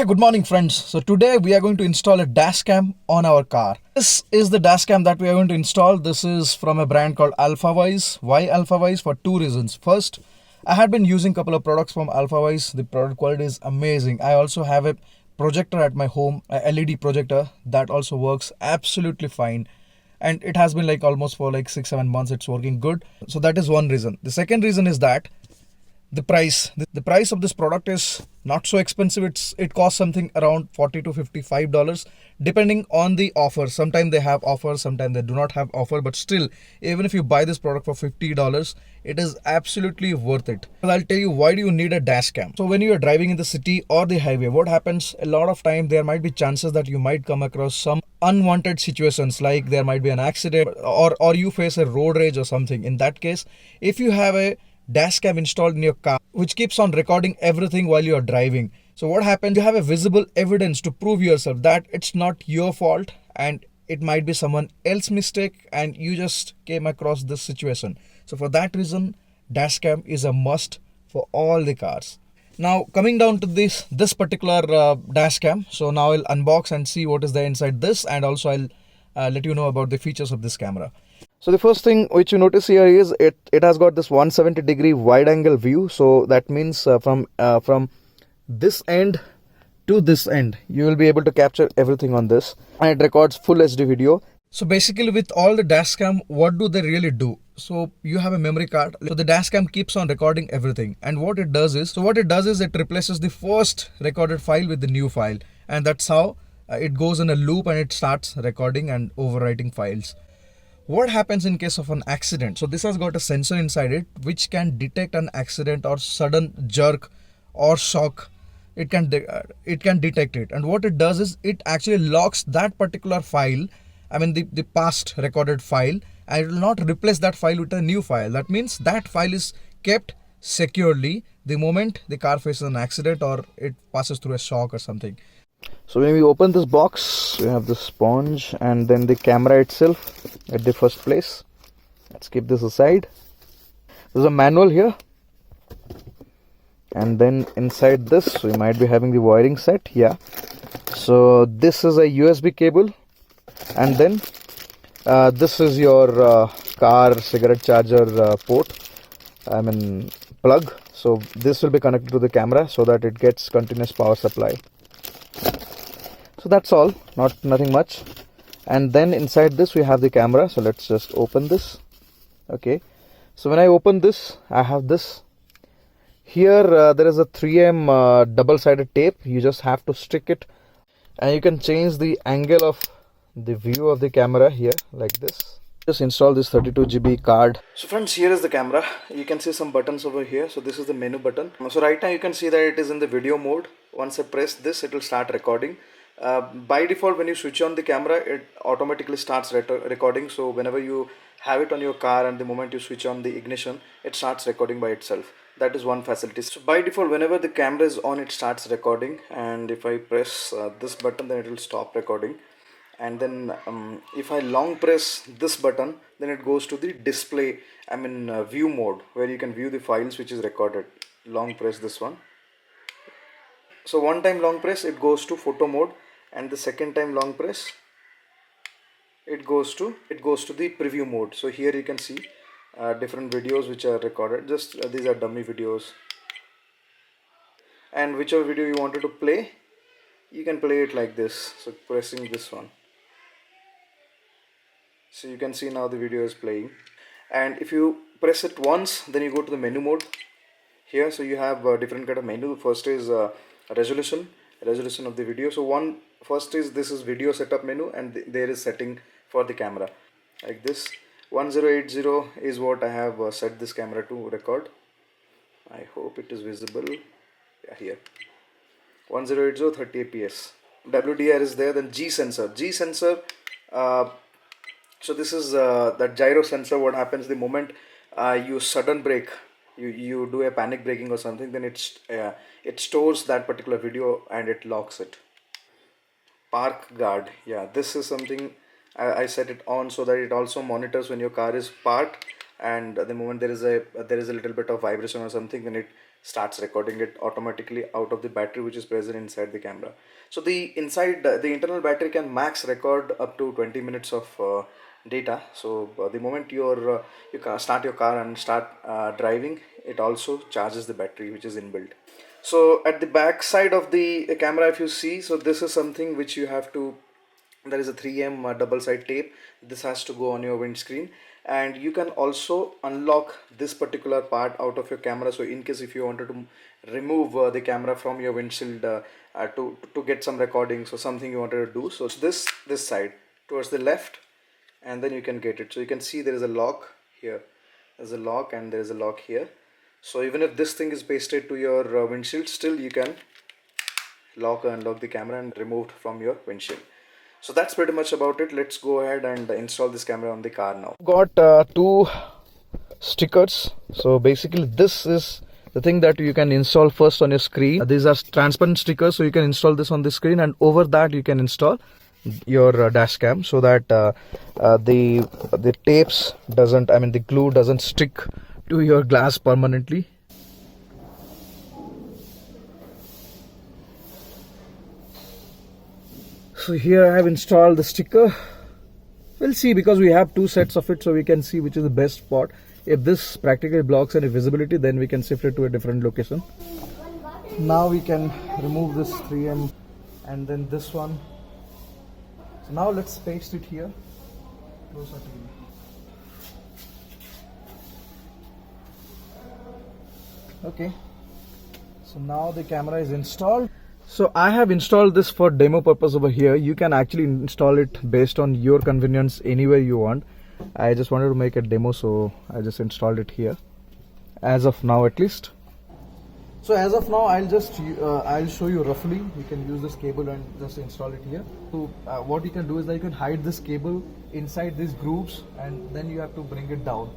Hey, good morning, friends. So today we are going to install a dash cam on our car. This is the dash cam that we are going to install. This is from a brand called Alfawise. Why Alfawise? For two reasons. First, I had been using a couple of products from Alfawise. The product quality is amazing. I also have a projector at my home, a LED projector that also works absolutely fine, and it has been like almost for like 6-7 months. It's working good. So that is one reason. The second reason is that the price of this product is not so expensive. It costs something around 40 to 55 dollars, depending on the offer. Sometimes they have offers, sometimes they do not have offer, but still, even if you buy this product for $50, it is absolutely worth it. Well, I'll tell you why do you need a dash cam. So when you are driving in the city or the highway, what happens a lot of time, there might be chances that you might come across some unwanted situations, like there might be an accident, or you face a road rage or something. In that case, if you have a dash cam installed in your car which keeps on recording everything while you are driving, so what happens, you have a visible evidence to prove yourself that it's not your fault and it might be someone else's mistake and you just came across this situation. So for that reason, dash cam is a must for all the cars. Now coming down to this particular dash cam, so now I'll unbox and see what is there inside this, and also I'll let you know about the features of this camera. So the first thing which you notice here is it has got this 170-degree wide angle view. So that means from this end to this end, you will be able to capture everything on this, and it records full HD video. So basically, with all the dash cam, what do they really do? So you have a memory card. So the dash cam keeps on recording everything, and what it does is it replaces the first recorded file with the new file, and that's how it goes in a loop and it starts recording and overwriting files. What happens in case of an accident? So this has got a sensor inside it which can detect an accident or sudden jerk or shock. It can detect it, and what it does is it actually locks that particular file, I mean the past recorded file, and it will not replace that file with a new file. That means that file is kept securely the moment the car faces an accident or it passes through a shock or something. So when we open this box, we have the sponge and then the camera itself at the first place. Let's keep this aside. There's a manual here, and then inside this we might be having the wiring set. Yeah, so this is a USB cable, and then this is your car cigarette charger port, I mean plug. So this will be connected to the camera so that it gets continuous power supply. So that's all, nothing much. And then inside this we have the camera. So let's just open this. Okay, so when I open this, I have this here. There is a 3M double-sided tape. You just have to stick it, and you can change the angle of the view of the camera here like this. Just install this 32 GB card. So friends, here is the camera. You can see some buttons over here. So this is the menu button. So right now you can see that it is in the video mode. Once I press this, it will start recording. By default, when you switch on the camera, it automatically starts recording. So whenever you have it on your car and the moment you switch on the ignition, it starts recording by itself. That is one facility. So by default, whenever the camera is on, it starts recording, and if I press this button, then it will stop recording. And then if I long press this button, then it goes to the display, I mean view mode, where you can view the files which is recorded. Long press this one. So one time long press, it goes to photo mode, and the second time long press, it goes to the preview mode. So here you can see different videos which are recorded. Just these are dummy videos, and whichever video you wanted to play, you can play it like this. So pressing this one, so you can see now the video is playing. And if you press it once, then you go to the menu mode here. So you have different kind of menu. First is resolution of the video. So first is this is video setup menu, and there is setting for the camera like this. 1080 is what I have set this camera to record. I hope it is visible. Yeah, here 1080 30 fps. WDR is there. Then G sensor. So this is that gyro sensor. What happens the moment you sudden brake, you do a panic braking or something, then it stores that particular video and it locks it. Park guard. Yeah, this is something I set it on so that it also monitors when your car is parked, and the moment there is a little bit of vibration or something, then it starts recording it automatically out of the battery which is present inside the camera. So the the internal battery can max record up to 20 minutes of data. So the moment start your car and start driving, it also charges the battery which is inbuilt. So at the back side of the camera, if you see, so this is something which you have to, there is a 3M double side tape. This has to go on your windscreen, and you can also unlock this particular part out of your camera. So in case if you wanted to remove the camera from your windshield to get some recordings or something you wanted to do, so this side towards the left, and then you can get it. So you can see there is a lock here, there's a lock, and there is a lock here. So even if this thing is pasted to your windshield, still you can lock or unlock the camera and remove it from your windshield. So that's pretty much about it. Let's go ahead and install this camera on the car now. Got two stickers. So basically this is the thing that you can install first on your screen. These are transparent stickers, so you can install this on the screen, and over that you can install your dash cam, so that the tapes doesn't, I mean the glue doesn't stick to your glass permanently. So here I have installed the sticker. We'll see, because we have two sets of it, so we can see which is the best spot. If this practically blocks any visibility, then we can shift it to a different location. Now we can remove this 3M and then this one. So now let's paste it here. Closer to you. Okay, so now the camera is installed. So I have installed this for demo purpose over here. You can actually install it based on your convenience anywhere you want. I just wanted to make a demo, so I just installed it here as of now, at least. So as of now, I'll show you roughly. You can use this cable and just install it here. So what you can do is that you can hide this cable inside these grooves, and then you have to bring it down.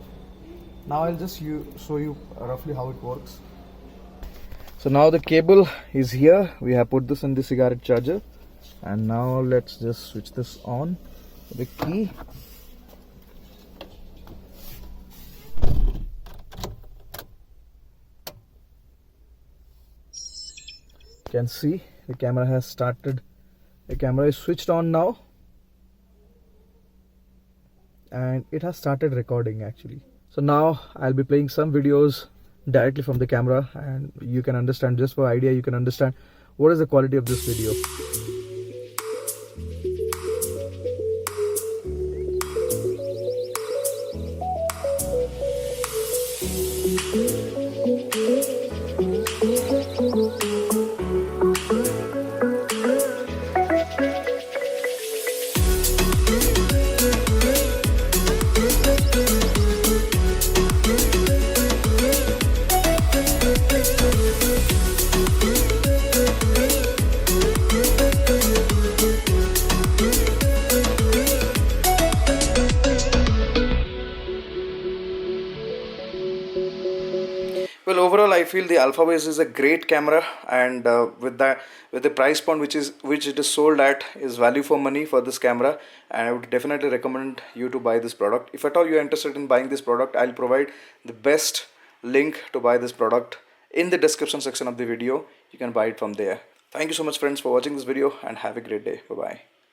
Now I'll just show you roughly how it works. So now the cable is here. We have put this in the cigarette charger, and now let's just switch this on with the key. You can see the camera has started. The camera is switched on now, and it has started recording actually. So now I'll be playing some videos directly from the camera, and you can understand, just for idea, you can understand what is the quality of this video. Well, overall, I feel the Alfawise is a great camera, and with the price point which it is sold at is value for money for this camera, and I would definitely recommend you to buy this product. If at all you are interested in buying this product, I'll provide the best link to buy this product in the description section of the video. You can buy it from there. Thank you so much, friends, for watching this video, and have a great day. Bye bye.